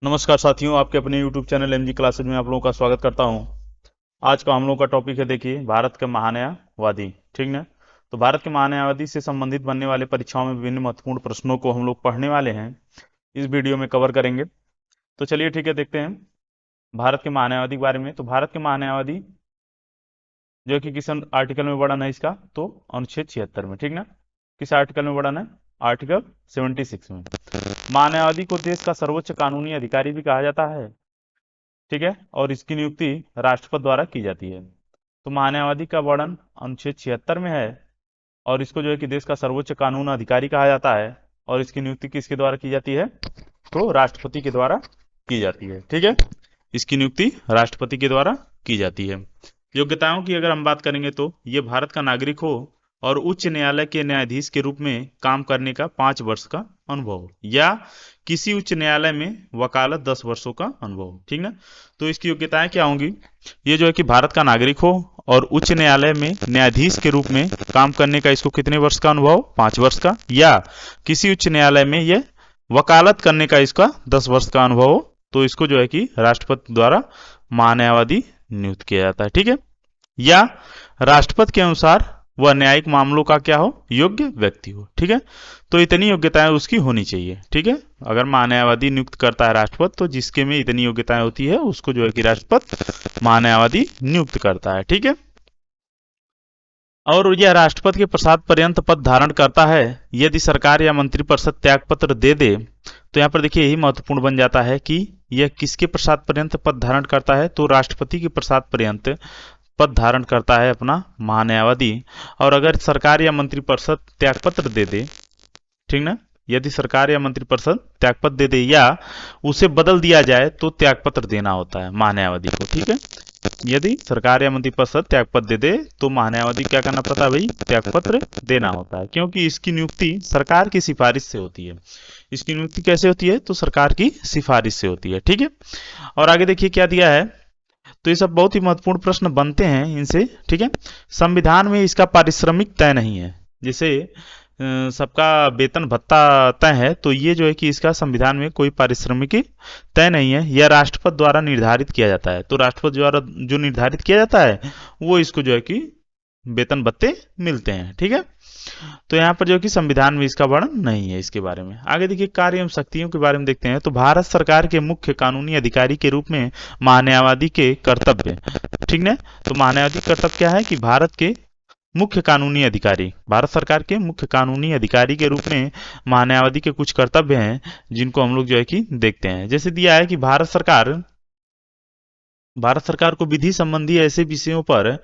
नमस्कार साथियों, आपके अपने YouTube चैनल एमजी क्लासेज में आप लोगों का स्वागत करता हूं। आज का हम लोगों का टॉपिक है, देखिए, भारत के महान्यायवादी। ठीक ना। तो भारत के महान्यायवादी से संबंधित बनने वाले परीक्षाओं में विभिन्न महत्वपूर्ण प्रश्नों को हम लोग पढ़ने वाले हैं, इस वीडियो में कवर करेंगे। तो चलिए ठीक है, देखते हैं भारत के महान्यायवादी के बारे में। तो भारत के महान्यायवादी जो है कि किस आर्टिकल में वर्णन है इसका, तो अनुच्छेद 76 में। ठीक ना। किस आर्टिकल में वर्णन है? आर्टिकल 76 में। महान्यायवादी को देश का सर्वोच्च कानूनी अधिकारी भी कहा जाता है। ठीक है। और इसकी नियुक्ति राष्ट्रपति द्वारा की जाती है। तो महान्यायवादी का वर्णन अनुच्छेद 76 में है, और इसको जो है कि देश का सर्वोच्च कानून अधिकारी कहा जाता है, और इसकी नियुक्ति किसके द्वारा की जाती है? तो राष्ट्रपति के द्वारा की जाती है। ठीक है। इसकी नियुक्ति राष्ट्रपति के द्वारा की जाती है। योग्यताओं की अगर हम बात करेंगे तो ये भारत का नागरिक हो और उच्च न्यायालय के न्यायाधीश के रूप में काम करने का 5 वर्ष का अनुभव हो, या किसी उच्च न्यायालय में वकालत 10 वर्षों का अनुभव हो। ठीक ना। तो इसकी योग्यताएं क्या होंगी? ये जो है कि भारत का नागरिक हो और उच्च न्यायालय में न्यायाधीश के रूप में काम करने का इसको कितने वर्ष का अनुभव? 5 वर्ष का। या किसी उच्च न्यायालय में ये वकालत करने का इसका 10 वर्ष का अनुभव हो, तो इसको जो है कि राष्ट्रपति द्वारा महान्यायवादी नियुक्त किया जाता है। ठीक है। या राष्ट्रपति के अनुसार वह न्यायिक मामलों का क्या हो? योग्य व्यक्ति हो। ठीक है। तो इतनी योग्यताएं उसकी होनी चाहिए। ठीक है। अगर महान्यायवादी नियुक्त करता है राष्ट्रपति, तो जिसके में इतनी योग्यताएं होती है उसको जो है कि राष्ट्रपति महान्यायवादी नियुक्त करता है। ठीक है। और यह राष्ट्रपति के प्रसाद पर्यंत पद धारण करता है यदि सरकार या मंत्रिपरिषद त्यागपत्र दे दे। तो यहाँ पर देखिए, यही महत्वपूर्ण बन जाता है कि यह किसके प्रसाद पर्यंत पद धारण करता है? तो राष्ट्रपति के प्रसाद पर्यंत पद धारण करता है अपना महान्यायवादी। और अगर सरकार या मंत्रिपरिषद त्यागपत्र दे दे, ठीक ना, यदि सरकार या मंत्रिपरिषद त्यागपत्र दे दे या उसे बदल दिया जाए, तो त्यागपत्र देना होता है महान्यायवादी को। ठीक है। यदि सरकार या मंत्रिपरिषद त्यागपत्र दे दे, तो महान्यायवादी क्या करना पड़ता है भाई? त्यागपत्र देना होता है, क्योंकि इसकी नियुक्ति सरकार की सिफारिश से होती है। इसकी नियुक्ति कैसे होती है? तो सरकार की सिफारिश से होती है। ठीक है। और आगे देखिए क्या दिया है। तो ये सब बहुत ही महत्वपूर्ण प्रश्न बनते हैं इनसे। ठीक है। संविधान में इसका पारिश्रमिक तय नहीं है। जैसे सबका वेतन भत्ता तय है, तो ये जो है कि इसका संविधान में कोई पारिश्रमिक तय नहीं है। यह राष्ट्रपति द्वारा निर्धारित किया जाता है। तो राष्ट्रपति द्वारा जो निर्धारित किया जाता है, वो इसको जो है कि वेतन भत्ते मिलते हैं। ठीक है। तो यहाँ पर जो है कि संविधान में इसका वर्णन नहीं है इसके बारे में। आगे देखिए, कार्य एवं शक्तियों के बारे में देखते हैं। तो भारत सरकार के मुख्य कानूनी अधिकारी के रूप में महान्यायवादी के कर्तव्य। ठीक है। तो महान्यायवादी कर्तव्य क्या है? कि भारत के मुख्य कानूनी अधिकारी, भारत सरकार के मुख्य कानूनी अधिकारी के रूप में महान्यायवादी के कुछ कर्तव्य हैं, जिनको हम लोग जो है कि देखते हैं। जैसे दिया है कि भारत सरकार को विधि संबंधी ऐसे विषयों पर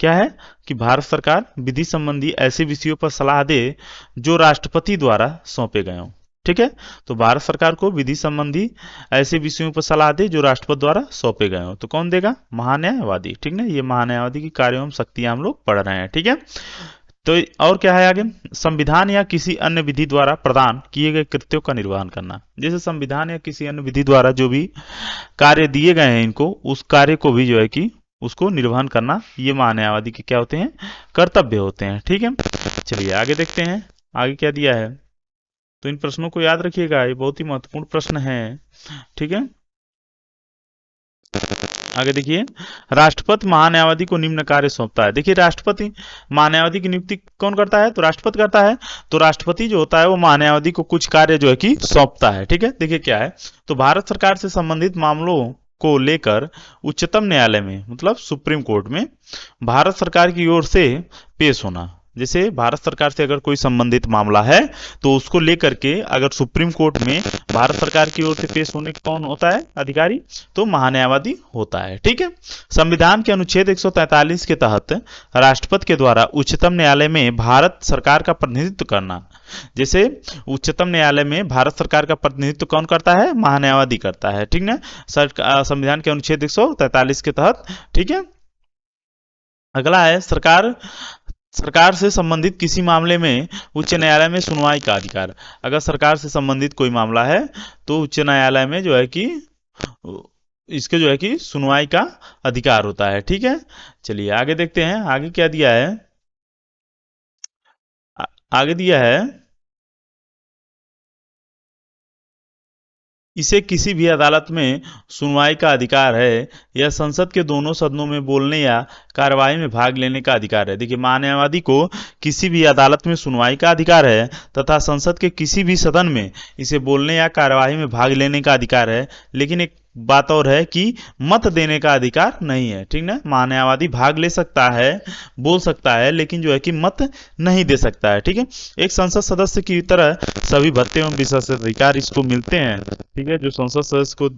क्या है? कि भारत सरकार विधि संबंधी ऐसे विषयों पर सलाह दे जो राष्ट्रपति द्वारा सौंपे गए हों। ठीक है। तो भारत सरकार को विधि संबंधी ऐसे विषयों पर सलाह दे जो राष्ट्रपति द्वारा सौंपे गए हों, तो कौन देगा? महान्यायवादी। ठीक है। ये महान्यायवादी की कार्य एवं शक्तियां हम लोग पढ़ रहे हैं। ठीक है। तो और क्या है आगे? संविधान या किसी अन्य विधि द्वारा प्रदान किए गए कृत्यों का निर्वहन करना। जैसे संविधान या किसी अन्य विधि द्वारा जो भी कार्य दिए गए हैं इनको, उस कार्य को भी जो है कि उसको निर्वहन करना, ये महान्यायवादी के क्या होते हैं? कर्तव्य होते हैं। ठीक है। चलिए आगे देखते हैं, आगे क्या दिया है। तो इन प्रश्नों को याद रखिएगा, ये बहुत ही महत्वपूर्ण प्रश्न है। ठीक है। आगे देखिए, राष्ट्रपति महान्यायवादी को निम्न कार्य सौंपता है। देखिए, राष्ट्रपति महान्यायवादी की नियुक्ति कौन करता है? तो राष्ट्रपति करता है। तो राष्ट्रपति जो होता है वो महान्यायवादी को कुछ कार्य जो है कि सौंपता है। ठीक है। देखिए क्या है। तो भारत सरकार से संबंधित मामलों को लेकर उच्चतम न्यायालय में, मतलब सुप्रीम कोर्ट में, भारत सरकार की ओर से पेश होना। जैसे भारत सरकार से अगर कोई संबंधित मामला है, तो उसको लेकर के अगर सुप्रीम कोर्ट में भारत सरकार की ओर से पेश होने कौन होता है अधिकारी? तो महान्यायवादी होता है। ठीक है। संविधान के अनुच्छेद 143 के तहत राष्ट्रपति के द्वारा उच्चतम न्यायालय में भारत सरकार का प्रतिनिधित्व करना। जैसे उच्चतम न्यायालय में भारत सरकार का प्रतिनिधित्व कौन करता है? महान्यायवादी करता है। ठीक ना। संविधान के अनुच्छेद 143 के तहत। ठीक है। अगला है सरकार से संबंधित किसी मामले में उच्च न्यायालय में सुनवाई का अधिकार। अगर सरकार से संबंधित कोई मामला है, तो उच्च न्यायालय में जो है कि इसके जो है कि सुनवाई का अधिकार होता है। ठीक है। चलिए आगे देखते हैं, आगे क्या दिया है। आगे दिया है इसे किसी भी अदालत में सुनवाई का अधिकार है। यह संसद के दोनों सदनों में बोलने या कार्यवाही में भाग लेने का अधिकार है। देखिए, महान्यायवादी को किसी भी अदालत में सुनवाई का अधिकार है तथा संसद के किसी भी सदन में इसे बोलने या कार्यवाही में भाग लेने का अधिकार है। लेकिन एक बात और है कि मत देने का अधिकार नहीं है। ठीक ना, महान्यायवादी भाग ले सकता है, बोल सकता है, लेकिन जो है कि मत नहीं दे सकता है। ठीक है, एक संसद सदस्य की तरह सभी भत्ते एवं विशेषाधिकार इसको मिलते हैं। ठीक है, जो संसद सदस्य को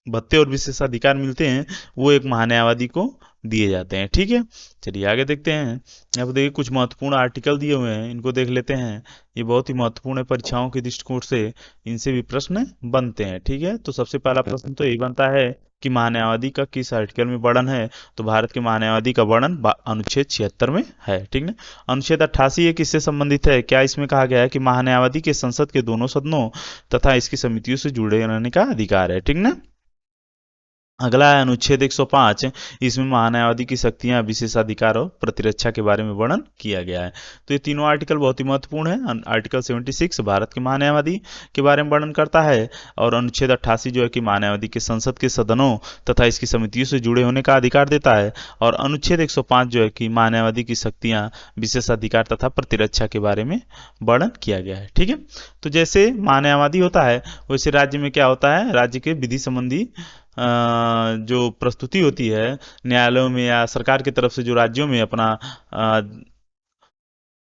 भत्ते और विशेषाधिकार मिलते हैं वो एक महान्यायवादी को दिए जाते हैं। ठीक है, चलिए आगे देखते हैं। यहाँ पर देखिए कुछ महत्वपूर्ण आर्टिकल दिए हुए हैं, इनको देख लेते हैं। ये बहुत ही महत्वपूर्ण है परीक्षाओं के दृष्टिकोण से, इनसे भी प्रश्न बनते हैं। ठीक है, तो सबसे पहला प्रश्न तो यही बनता है कि महान्यायवादी का किस आर्टिकल में वर्णन है। तो भारत के महान्यायवादी का वर्णन अनुच्छेद 76 में है। ठीक है, अनुच्छेद 88 ये किससे संबंधित है? क्या इसमें कहा गया है कि महान्यायवादी के संसद के दोनों सदनों तथा इसकी समितियों से जुड़े रहने का अधिकार है। ठीक ना, अगला है अनुच्छेद 105। इसमें महान्यायवादी की शक्तियां, विशेषाधिकार और प्रतिरक्षा के बारे में वर्णन किया गया है। तो ये तीनों आर्टिकल बहुत ही महत्वपूर्ण है। आर्टिकल 76 भारत के महान्यायवादी के बारे में वर्णन करता है, और अनुच्छेद 88 जो है कि महान्यायवादी के संसद के सदनों तथा इसकी समितियों से जुड़े होने का अधिकार देता है, और अनुच्छेद 105 जो है कि महान्यायवादी की शक्तियां, विशेषाधिकार तथा प्रतिरक्षा के बारे में वर्णन किया गया है। ठीक है, तो जैसे महान्यायवादी होता है वैसे राज्य में क्या होता है, राज्य के विधि संबंधी जो प्रस्तुति होती है न्यायालयों में या सरकार की तरफ से, जो राज्यों में अपना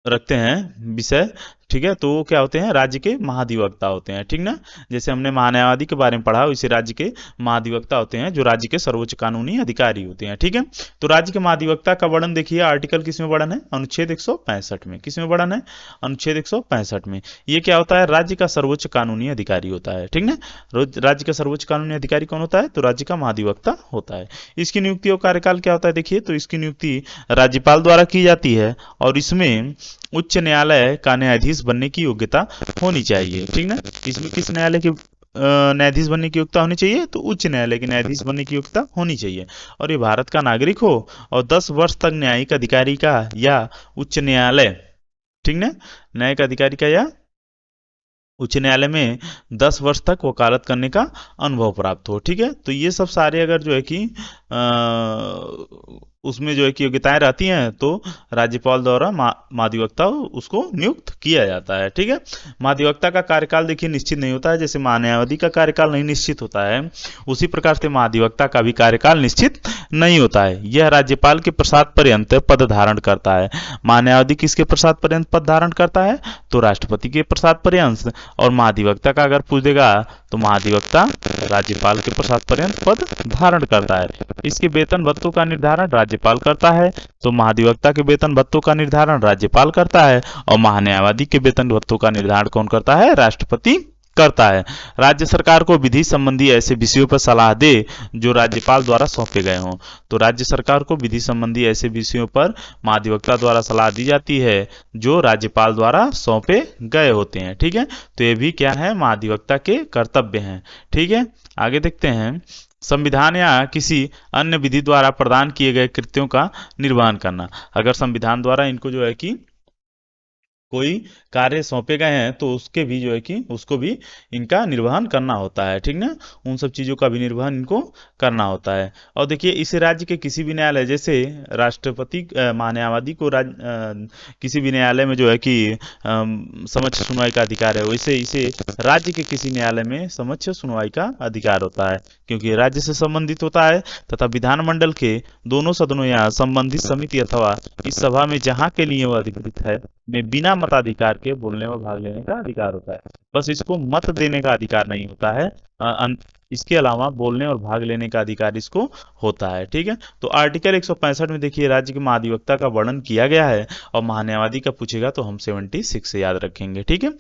रखते हैं विषय। ठीक है, तो वो क्या होते हैं, राज्य के महाधिवक्ता होते हैं। ठीक ना, जैसे हमने महान्यायवादी के बारे में पढ़ा वैसे राज्य के महाधिवक्ता होते हैं जो राज्य के सर्वोच्च कानूनी अधिकारी होते हैं। ठीक है, तो राज्य के महाधिवक्ता का वर्णन देखिए, आर्टिकल किसमें वर्णन है? अनुच्छेद 165 में। किसमें वर्णन है? अनुच्छेद 165 में। ये क्या होता है? राज्य का सर्वोच्च कानूनी अधिकारी होता है। ठीक ना, राज्य का सर्वोच्च कानूनी अधिकारी कौन होता है? तो राज्य का महाधिवक्ता होता है। इसकी नियुक्ति और कार्यकाल क्या होता है? देखिए, तो इसकी नियुक्ति राज्यपाल द्वारा की जाती है, और इसमें उच्च न्यायालय का न्यायाधीश बनने की योग्यता होनी चाहिए। ठीक ना, इसमें किस न्यायालय के न्यायाधीश बनने की योग्यता होनी चाहिए? तो उच्च न्यायालय के न्यायाधीश बनने की योग्यता होनी चाहिए, और ये भारत का नागरिक हो और 10 वर्ष तक न्यायिक अधिकारी का या उच्च न्यायालय, ठीक ना, न्यायिक अधिकारी का या उच्च न्यायालय में 10 वर्ष तक वकालत करने का अनुभव प्राप्त हो। ठीक है, तो ये सब सारे अगर जो है कि उसमें जो है कि योग्यताएं रहती हैं तो राज्यपाल द्वारा महाधिवक्ता उसको नियुक्त किया जाता है। ठीक है, महाधिवक्ता का कार्यकाल देखिए निश्चित नहीं होता है, जैसे महान्यायवादी का कार्यकाल नहीं निश्चित होता है, उसी प्रकार से महाधिवक्ता का भी कार्यकाल निश्चित नहीं होता है। यह राज्यपाल के प्रसाद पर्यंत पद धारण करता है। महान्यायवादी किसके प्रसाद पर्यंत पद धारण करता है? तो राष्ट्रपति के प्रसाद पर्यंत। और महाधिवक्ता का अगर पूछ देगा तो महाधिवक्ता राज्यपाल के प्रसाद पर्यंत पद धारण करता है। इसके वेतन भत्तों का निर्धारण राज्यपाल करता है। तो महाधिवक्ता के वेतन भत्तों का निर्धारण राज्यपाल करता है, और महान्यायवादी के वेतन भत्तों का निर्धारण कौन करता है? राष्ट्रपति करता है। राज्य सरकार को विधि संबंधी ऐसे विषयों पर सलाह दे जो राज्यपाल द्वारा सौंपे गए हों। तो राज्य सरकार को विधि संबंधी ऐसे विषयों पर महाधिवक्ता द्वारा सलाह दी जाती है जो राज्यपाल द्वारा सौंपे गए होते हैं। ठीक है, तो ये भी क्या है? महाधिवक्ता के कर्तव्य हैं। ठीक है, आगे देखते हैं। संविधान या किसी अन्य विधि द्वारा प्रदान किए गए कृत्यों का निर्वहन करना। अगर संविधान द्वारा इनको जो है कि कोई कार्य सौंपे गए हैं तो उसके भी जो है कि उसको भी इनका निर्वहन करना होता है। ठीक ना, उन सब चीज़ों का भी निर्वहन इनको करना होता है। और देखिए, इस राज्य के किसी भी न्यायालय, जैसे राष्ट्रपति महान्यायवादी को किसी भी न्यायालय में जो है कि समक्ष सुनवाई का अधिकार है, वैसे इसे राज्य के किसी न्यायालय में समक्ष सुनवाई का अधिकार होता है, क्योंकि राज्य से संबंधित होता है तथा विधानमंडल के दोनों सदनों या संबंधित समिति अथवा इस सभा में जहाँ के लिए वह अधिकृत है में बिना मताधिकार के बोलने में भाग लेने का अधिकार होता है। बस इसको मत देने का अधिकार नहीं होता है, इसके अलावा बोलने और भाग लेने का अधिकार इसको होता है। ठीक है, तो आर्टिकल 165 में देखिए राज्य के महाधिवक्ता का वर्णन किया गया है, और महान्यायवादी का पूछेगा तो हम 76 से याद रखेंगे। ठीक है,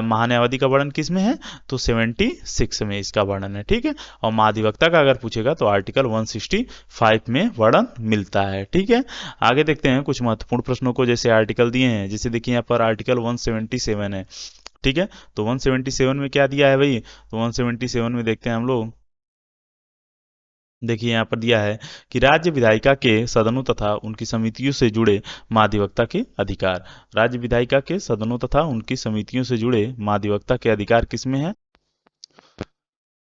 महान्यायवादी का वर्णन किस में है? तो 76 में इसका वर्णन है। ठीक है, और महाधिवक्ता का अगर पूछेगा तो आर्टिकल 165 में वर्णन मिलता है। ठीक है, आगे देखते हैं कुछ महत्वपूर्ण प्रश्नों को, जैसे आर्टिकल दिए हैं, जैसे देखिए यहाँ पर आर्टिकल 177 है। ठीक है, तो 177 में क्या दिया है भाई? तो 177 में देखते हैं हम लोग, देखिए यहाँ पर दिया है कि राज्य विधायिका के सदनों तथा उनकी समितियों से जुड़े महाधिवक्ता के अधिकार। राज्य विधायिका के सदनों तथा उनकी समितियों से जुड़े महाधिवक्ता के अधिकार किसमें है?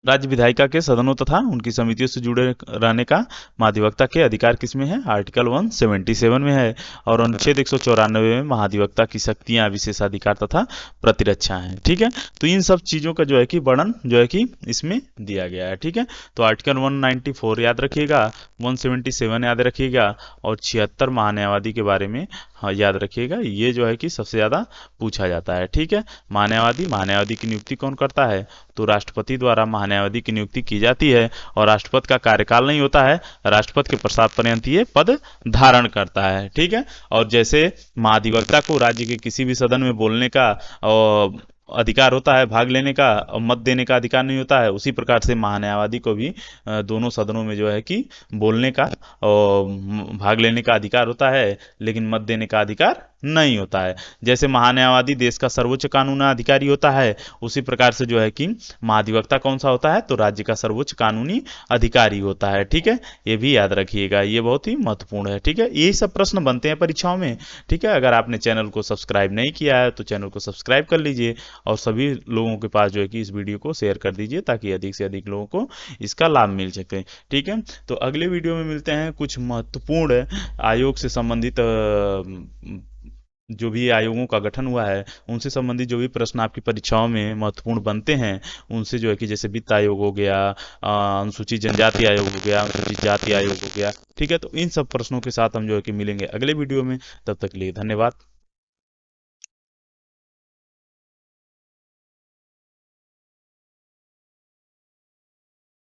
राज्य विधायिका के सदनों तथा उनकी समितियों से जुड़े रहने का महाधिवक्ता के अधिकार किसमें है? आर्टिकल 177 में है। और अनुच्छेद 194 में महाधिवक्ता की शक्तियां, विशेषाधिकार तथा प्रतिरक्षा हैं। ठीक है, तो इन सब चीजों का जो है कि वर्णन जो है कि इसमें दिया गया है। ठीक है, तो आर्टिकल 194 याद रखिएगा, 177 याद रखिएगा और 76 महान्यायवादी के बारे में याद रखिएगा। ये जो है कि सबसे ज्यादा पूछा जाता है। ठीक है, महान्यायवादी की नियुक्ति कौन करता है? तो राष्ट्रपति द्वारा महान्यायवादी की नियुक्ति की जाती है और राष्ट्रपति का कार्यकाल नहीं होता है, राष्ट्रपति के प्रसाद पर्यंत ये पद धारण करता है। ठीक है, और जैसे महाधिवक्ता को राज्य के किसी भी सदन में बोलने का अधिकार होता है, भाग लेने का और मत देने का अधिकार नहीं होता है, उसी प्रकार से महान्यायवादी को भी दोनों सदनों में जो है कि बोलने का और भाग लेने का अधिकार होता है, लेकिन मत देने का अधिकार नहीं होता है। जैसे महान्यायवादी देश का सर्वोच्च कानूनी अधिकारी होता है, उसी प्रकार से जो है कि महाधिवक्ता कौन सा होता है? तो राज्य का सर्वोच्च कानूनी अधिकारी होता है। ठीक है, ये भी याद रखिएगा, ये बहुत ही महत्वपूर्ण है। ठीक है, यही सब प्रश्न बनते हैं परीक्षाओं में। ठीक है, अगर आपने चैनल को सब्सक्राइब नहीं किया है तो चैनल को सब्सक्राइब कर लीजिए और सभी लोगों के पास जो है कि इस वीडियो को शेयर कर दीजिए ताकि अधिक से अधिक लोगों को इसका लाभ मिल सके। ठीक है, तो अगले वीडियो में मिलते हैं कुछ महत्वपूर्ण आयोग से संबंधित जो भी आयोगों का गठन हुआ है उनसे संबंधित जो भी प्रश्न आपकी परीक्षाओं में महत्वपूर्ण बनते हैं उनसे जो है कि जैसे वित्त आयोग हो गया, अनुसूचित जनजाति आयोग हो गया, अनुसूचित जाति आयोग हो गया। ठीक है, तो इन सब प्रश्नों के साथ हम जो है कि मिलेंगे अगले वीडियो में। तब तक के लिए धन्यवाद।